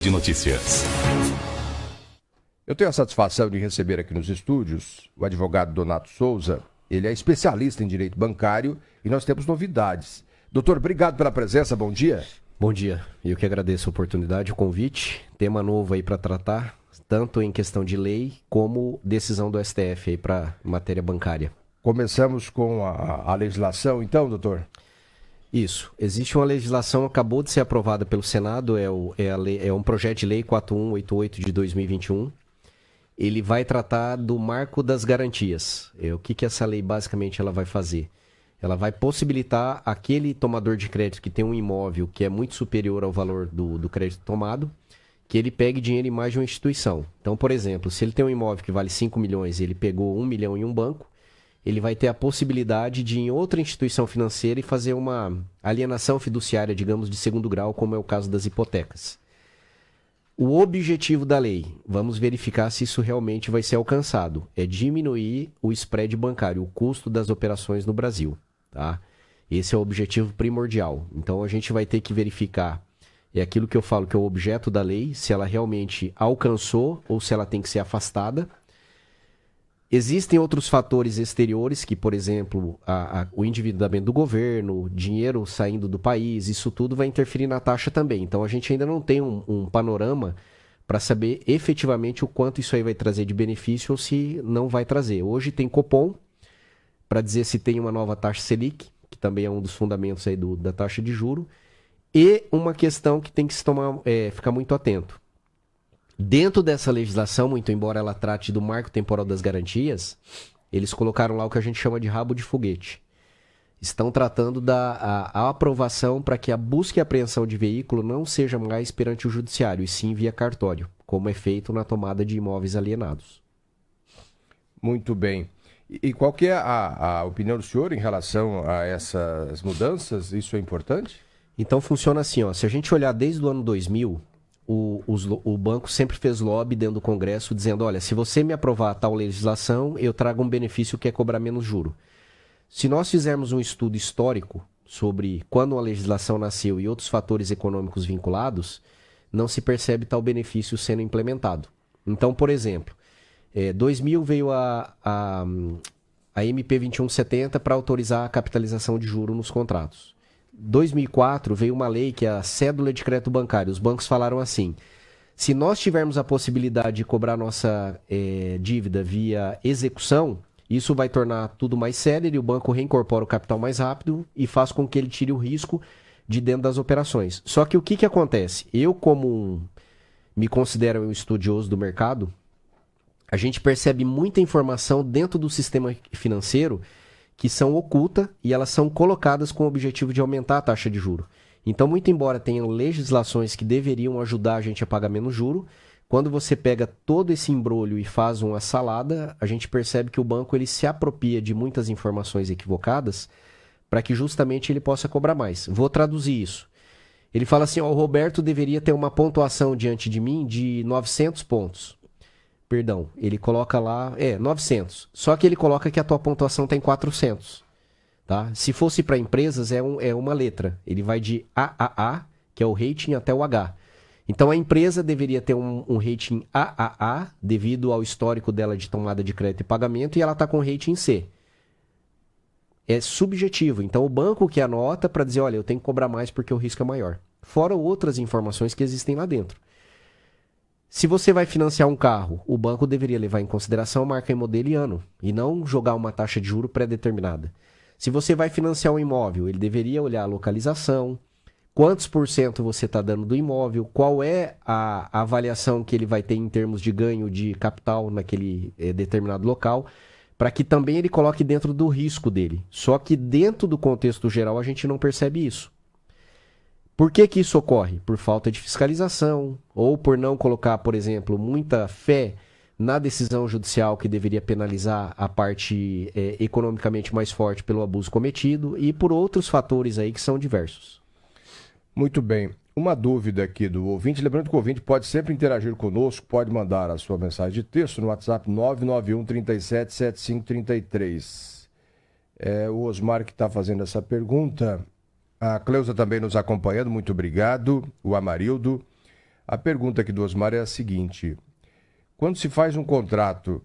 de notícias. Eu tenho a satisfação de receber aqui nos estúdios o advogado Donato Souza. Ele é especialista em direito bancário e nós temos novidades. Doutor, obrigado pela presença, bom dia. Bom dia, eu que agradeço a oportunidade, o convite. Tema novo aí para tratar, tanto em questão de lei como decisão do STF aí para matéria bancária. Começamos com a legislação, então, doutor? Isso. Existe uma legislação, acabou de ser aprovada pelo Senado, é um projeto de lei 4188 de 2021. Ele vai tratar do marco das garantias. O que essa lei basicamente ela vai fazer? Ela vai possibilitar aquele tomador de crédito que tem um imóvel que é muito superior ao valor do crédito tomado, que ele pegue dinheiro em mais de uma instituição. Então, por exemplo, se ele tem um imóvel que vale 5 milhões e ele pegou 1 milhão em um banco, ele vai ter a possibilidade de ir em outra instituição financeira e fazer uma alienação fiduciária, digamos, de segundo grau, como é o caso das hipotecas. O objetivo da lei, vamos verificar se isso realmente vai ser alcançado, é diminuir o spread bancário, o custo das operações no Brasil. Tá? Esse é o objetivo primordial. Então a gente vai ter que verificar, é aquilo que eu falo que é o objeto da lei, se ela realmente alcançou ou se ela tem que ser afastada. Existem outros fatores exteriores que, por exemplo, o endividamento do governo, dinheiro saindo do país, isso tudo vai interferir na taxa também. Então a gente ainda não tem um panorama para saber efetivamente o quanto isso aí vai trazer de benefício ou se não vai trazer. Hoje tem Copom para dizer se tem uma nova taxa Selic, que também é um dos fundamentos aí da taxa de juro, e uma questão que tem que se ficar muito atento. Dentro dessa legislação, muito embora ela trate do marco temporal das garantias, eles colocaram lá o que a gente chama de rabo de foguete. Estão tratando a aprovação para que a busca e apreensão de veículo não seja mais perante o judiciário, e sim via cartório, como é feito na tomada de imóveis alienados. Muito bem. E qual que é a opinião do senhor em relação a essas mudanças? Isso é importante? Então funciona assim, ó, se a gente olhar desde o ano 2000... O banco sempre fez lobby dentro do Congresso dizendo, olha, se você me aprovar tal legislação, eu trago um benefício que é cobrar menos juro. Se nós fizermos um estudo histórico sobre quando a legislação nasceu e outros fatores econômicos vinculados, não se percebe tal benefício sendo implementado. Então, por exemplo, 2000 veio a MP 2170 para autorizar a capitalização de juro nos contratos. 2004 veio uma lei que é a cédula de crédito bancário. Os bancos falaram assim, se nós tivermos a possibilidade de cobrar nossa dívida via execução, isso vai tornar tudo mais célere, o banco reincorpora o capital mais rápido e faz com que ele tire o risco de dentro das operações. Só que o que acontece? Eu, me considero um estudioso do mercado, a gente percebe muita informação dentro do sistema financeiro que são ocultas e elas são colocadas com o objetivo de aumentar a taxa de juro. Então, muito embora tenham legislações que deveriam ajudar a gente a pagar menos juro, quando você pega todo esse embrolho e faz uma salada, a gente percebe que o banco ele se apropria de muitas informações equivocadas para que justamente ele possa cobrar mais. Vou traduzir isso. Ele fala assim, o Roberto deveria ter uma pontuação diante de mim de 900 pontos. Perdão, ele coloca lá, 900. Só que ele coloca que a tua pontuação está em 400. Tá? Se fosse para empresas, é uma letra. Ele vai de AAA, que é o rating, até o H. Então a empresa deveria ter um rating AAA, devido ao histórico dela de tomada de crédito e pagamento, e ela está com rating C. É subjetivo. Então o banco que anota para dizer, olha, eu tenho que cobrar mais porque o risco é maior. Fora outras informações que existem lá dentro. Se você vai financiar um carro, o banco deveria levar em consideração a marca e modelo e ano, e não jogar uma taxa de juro pré-determinada. Se você vai financiar um imóvel, ele deveria olhar a localização, quantos por cento você está dando do imóvel, qual é a avaliação que ele vai ter em termos de ganho de capital naquele determinado local, para que também ele coloque dentro do risco dele. Só que dentro do contexto geral a gente não percebe isso. Por que isso ocorre? Por falta de fiscalização ou por não colocar, por exemplo, muita fé na decisão judicial que deveria penalizar a parte economicamente mais forte pelo abuso cometido e por outros fatores aí que são diversos. Muito bem. Uma dúvida aqui do ouvinte, lembrando que o ouvinte pode sempre interagir conosco, pode mandar a sua mensagem de texto no WhatsApp 991 37 7533. O Osmar que está fazendo essa pergunta. A Cleusa também nos acompanhando, muito obrigado. O Amarildo. A pergunta aqui do Osmar é a seguinte: quando se faz um contrato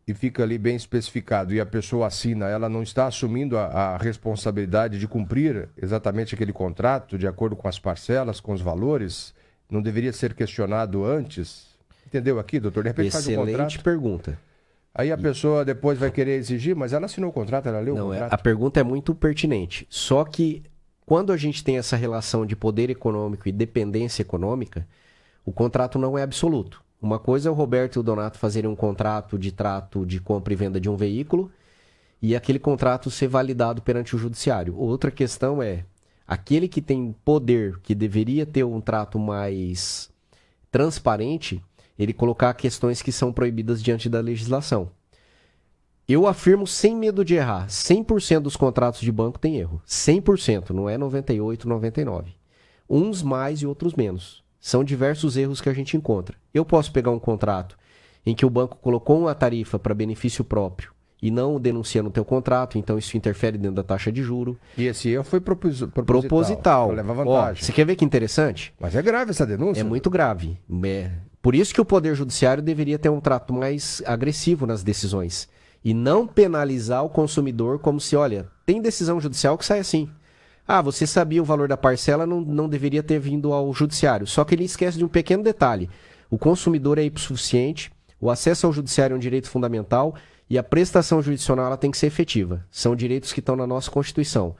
e fica ali bem especificado e a pessoa assina, ela não está assumindo a responsabilidade de cumprir exatamente aquele contrato de acordo com as parcelas, com os valores? Não deveria ser questionado antes? Entendeu aqui, doutor? De repente faz um contrato. Excelente pergunta. Aí a pessoa depois vai querer exigir, mas ela assinou o contrato, ela leu o contrato. A pergunta é muito pertinente. Só que quando a gente tem essa relação de poder econômico e dependência econômica, o contrato não é absoluto. Uma coisa é o Roberto e o Donato fazerem um contrato de trato de compra e venda de um veículo e aquele contrato ser validado perante o judiciário. Outra questão é aquele que tem poder, que deveria ter um trato mais transparente, ele colocar questões que são proibidas diante da legislação. Eu afirmo sem medo de errar, 100% dos contratos de banco tem erro. 100%, não é 98%, 99%. Uns mais e outros menos. São diversos erros que a gente encontra. Eu posso pegar um contrato em que o banco colocou uma tarifa para benefício próprio e não denuncia no teu contrato, então isso interfere dentro da taxa de juro. E esse erro foi proposital. Para levar vantagem. Você quer ver que interessante? Mas é grave essa denúncia? É muito grave. Por isso que o Poder Judiciário deveria ter um trato mais agressivo nas decisões. E não penalizar o consumidor como se, olha, tem decisão judicial que sai assim. Ah, você sabia o valor da parcela, não deveria ter vindo ao judiciário. Só que ele esquece de um pequeno detalhe. O consumidor é hipossuficiente, o acesso ao judiciário é um direito fundamental e a prestação jurisdicional ela tem que ser efetiva. São direitos que estão na nossa Constituição.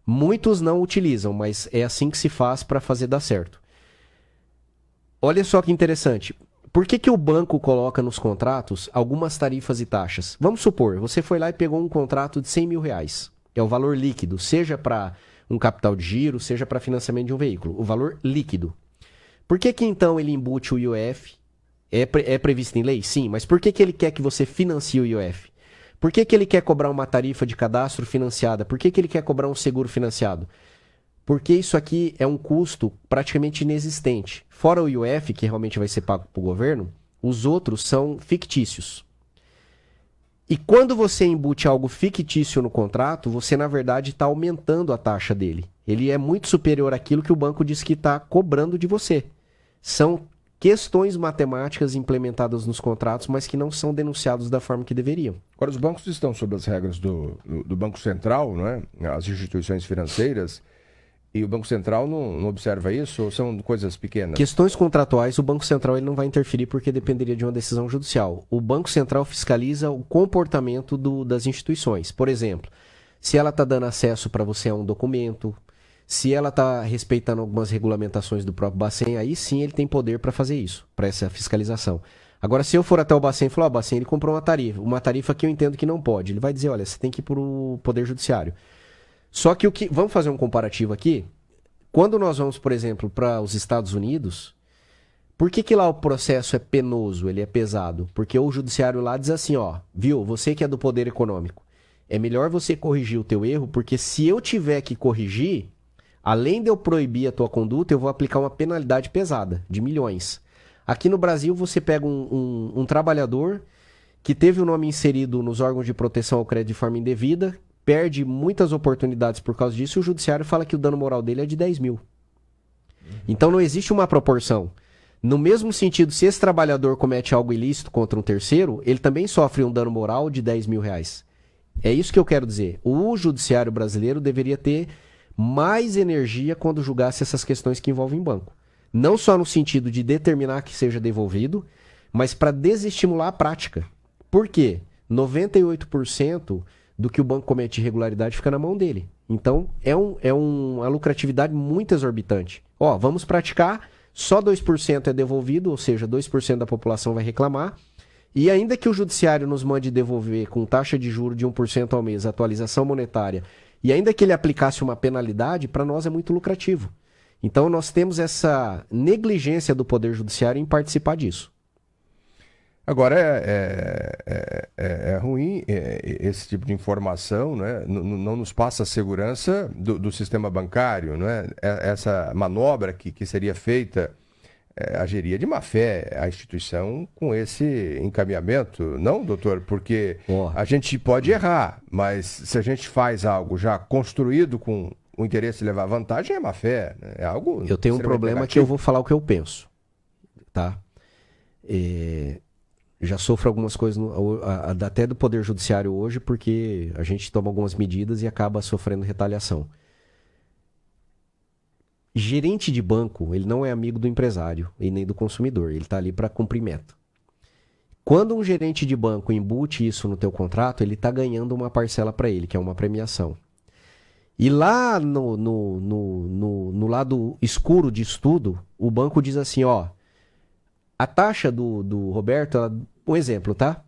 Muitos não utilizam, mas é assim que se faz para fazer dar certo. Olha só que interessante. Por que o banco coloca nos contratos algumas tarifas e taxas? Vamos supor, você foi lá e pegou um contrato de 100 mil reais. É o valor líquido, seja para um capital de giro, seja para financiamento de um veículo. O valor líquido. Por que então ele embute o IOF? É previsto em lei? Sim, mas por que ele quer que você financie o IOF? Por que ele quer cobrar uma tarifa de cadastro financiada? Por que ele quer cobrar um seguro financiado? Porque isso aqui é um custo praticamente inexistente. Fora o IOF, que realmente vai ser pago para o governo, os outros são fictícios. E quando você embute algo fictício no contrato, você na verdade está aumentando a taxa dele. Ele é muito superior àquilo que o banco diz que está cobrando de você. São questões matemáticas implementadas nos contratos, mas que não são denunciados da forma que deveriam. Agora, os bancos estão sob as regras do Banco Central, não é? As instituições financeiras. E o Banco Central não observa isso ou são coisas pequenas? Questões contratuais, o Banco Central ele não vai interferir porque dependeria de uma decisão judicial. O Banco Central fiscaliza o comportamento das instituições. Por exemplo, se ela está dando acesso para você a um documento, se ela está respeitando algumas regulamentações do próprio Bacen, aí sim ele tem poder para fazer isso, para essa fiscalização. Agora, se eu for até o Bacen e falar, Bacen, ele comprou uma tarifa que eu entendo que não pode. Ele vai dizer, olha, você tem que ir para o Poder Judiciário. Só que vamos fazer um comparativo aqui? Quando nós vamos, por exemplo, para os Estados Unidos, por que lá o processo é penoso, ele é pesado? Porque o judiciário lá diz assim, ó, viu, você que é do poder econômico, é melhor você corrigir o teu erro, porque se eu tiver que corrigir, além de eu proibir a tua conduta, eu vou aplicar uma penalidade pesada, de milhões. Aqui no Brasil, você pega um trabalhador que teve o nome inserido nos órgãos de proteção ao crédito de forma indevida, perde muitas oportunidades por causa disso, e o judiciário fala que o dano moral dele é de 10 mil. Então não existe uma proporção. No mesmo sentido, se esse trabalhador comete algo ilícito contra um terceiro, ele também sofre um dano moral de 10 mil reais. É isso que eu quero dizer. O judiciário brasileiro deveria ter mais energia quando julgasse essas questões que envolvem banco. Não só no sentido de determinar que seja devolvido, mas para desestimular a prática. Por quê? 98% do que o banco comete irregularidade fica na mão dele. Então, é uma lucratividade muito exorbitante. Ó, vamos praticar, só 2% é devolvido, ou seja, 2% da população vai reclamar, e ainda que o judiciário nos mande devolver com taxa de juros de 1% ao mês, atualização monetária, e ainda que ele aplicasse uma penalidade, para nós é muito lucrativo. Então, nós temos essa negligência do Poder Judiciário em participar disso. Agora, é ruim esse tipo de informação, né? Não nos passa a segurança do sistema bancário, né? Essa manobra que seria feita agiria de má fé a instituição com esse encaminhamento, não, doutor? Porque a gente pode errar, mas se a gente faz algo já construído com o interesse de levar vantagem é má fé, né? É algo. Eu tenho um problema negativo. Que eu vou falar o que eu penso, tá? Já sofro algumas coisas, até do Poder Judiciário hoje, porque a gente toma algumas medidas e acaba sofrendo retaliação. Gerente de banco, ele não é amigo do empresário e nem do consumidor, ele está ali para cumprir meta. Quando um gerente de banco embute isso no teu contrato, ele está ganhando uma parcela para ele, que é uma premiação. E lá no lado escuro de estudo, o banco diz assim, ó, a taxa do Roberto, um exemplo, tá?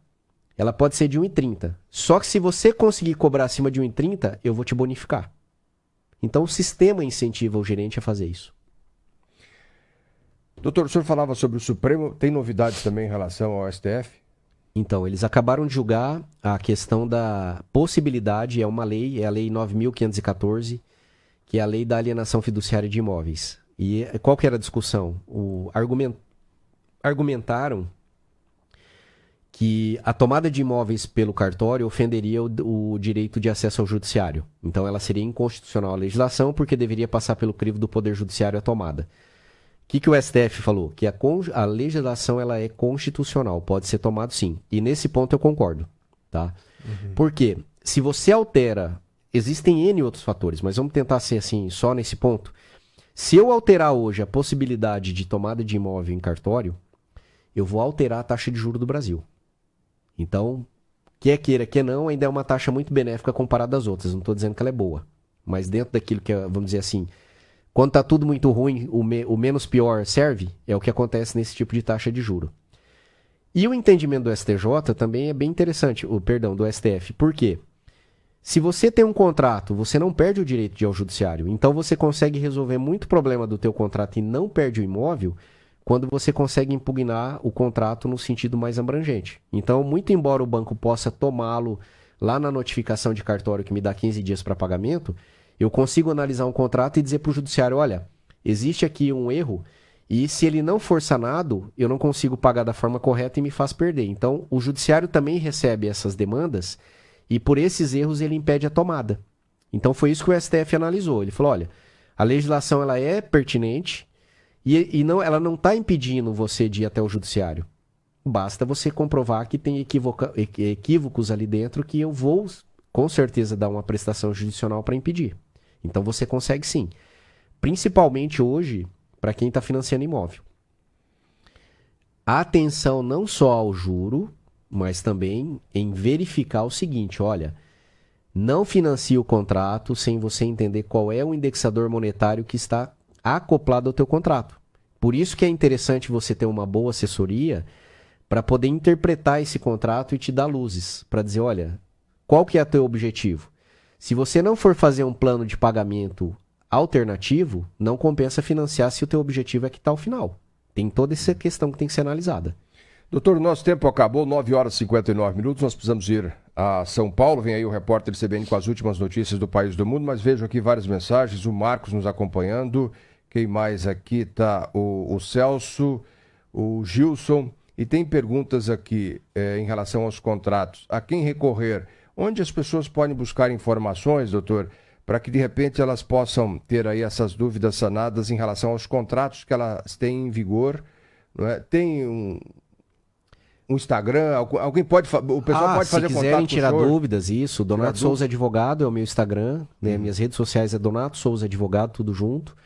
Ela pode ser de 1,30. Só que se você conseguir cobrar acima de 1,30, eu vou te bonificar. Então o sistema incentiva o gerente a fazer isso. Doutor, o senhor falava sobre o Supremo, tem novidades também em relação ao STF? Então, eles acabaram de julgar a questão da possibilidade, é uma lei, é a Lei 9.514, que é a Lei da Alienação Fiduciária de Imóveis. E qual que era a discussão? Argumentaram que a tomada de imóveis pelo cartório ofenderia o direito de acesso ao judiciário. Então, ela seria inconstitucional a legislação, porque deveria passar pelo crivo do Poder Judiciário a tomada. O que o STF falou? Que a legislação ela é constitucional, pode ser tomado sim. E nesse ponto eu concordo. Tá? Uhum. Por quê? Se você altera, existem N outros fatores, mas vamos tentar ser assim, só nesse ponto. Se eu alterar hoje a possibilidade de tomada de imóvel em cartório, eu vou alterar a taxa de juros do Brasil. Então, quer queira, quer não, ainda é uma taxa muito benéfica comparada às outras. Não estou dizendo que ela é boa. Mas dentro daquilo que é, vamos dizer assim, quando está tudo muito ruim, o menos pior serve, é o que acontece nesse tipo de taxa de juro. E o entendimento do STJ também é bem interessante, do STF. Por quê? Se você tem um contrato, você não perde o direito de ir ao judiciário. Então você consegue resolver muito problema do teu contrato e não perde o imóvel quando você consegue impugnar o contrato no sentido mais abrangente. Então, muito embora o banco possa tomá-lo lá na notificação de cartório que me dá 15 dias para pagamento, eu consigo analisar um contrato e dizer para o judiciário, olha, existe aqui um erro e se ele não for sanado, eu não consigo pagar da forma correta e me faz perder. Então, o judiciário também recebe essas demandas e por esses erros ele impede a tomada. Então, foi isso que o STF analisou. Ele falou, olha, a legislação ela é pertinente e não, ela não está impedindo você de ir até o judiciário. Basta você comprovar que tem equívocos ali dentro que eu vou, com certeza, dar uma prestação judicial para impedir. Então você consegue sim. Principalmente hoje, para quem está financiando imóvel. Atenção não só ao juro, mas também em verificar o seguinte, olha, não financie o contrato sem você entender qual é o indexador monetário que está acoplado ao teu contrato. Por isso que é interessante você ter uma boa assessoria para poder interpretar esse contrato e te dar luzes, para dizer, olha, qual que é o teu objetivo? Se você não for fazer um plano de pagamento alternativo, não compensa financiar se o teu objetivo é quitar o final. Tem toda essa questão que tem que ser analisada. Doutor, o nosso tempo acabou, 9 horas e 59 minutos, nós precisamos ir a São Paulo, vem aí o repórter CBN com as últimas notícias do país e do mundo, mas vejo aqui várias mensagens, o Marcos nos acompanhando, quem mais aqui está? O Celso, o Gilson, e tem perguntas aqui em relação aos contratos. A quem recorrer? Onde as pessoas podem buscar informações, doutor, para que de repente elas possam ter aí essas dúvidas sanadas em relação aos contratos que elas têm em vigor, não é? Tem um Instagram, alguém pode, o pessoal pode fazer contato com o senhor? Se quiserem tirar dúvidas, isso, Donato Souza Advogado é o meu Instagram, né? Minhas redes sociais é Donato Souza Advogado, tudo junto.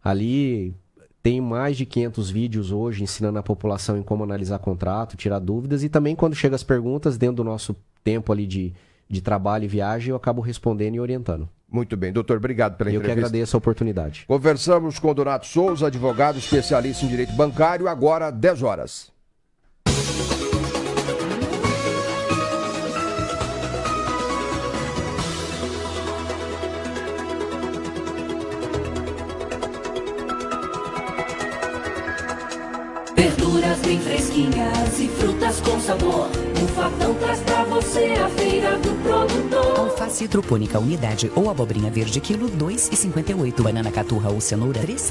Ali tem mais de 500 vídeos hoje ensinando a população em como analisar contrato, tirar dúvidas e também quando chegam as perguntas, dentro do nosso tempo ali de trabalho e viagem, eu acabo respondendo e orientando. Muito bem, doutor, obrigado pela entrevista. Eu que agradeço a oportunidade. Conversamos com o Donato Souza, advogado especialista em direito bancário, agora 10 horas. Verduras bem fresquinhas e frutas com sabor. O Fartão traz pra você a feira do produtor. Alface hidropônica unidade ou abobrinha verde quilo 2,58. Banana caturra ou cenoura 3.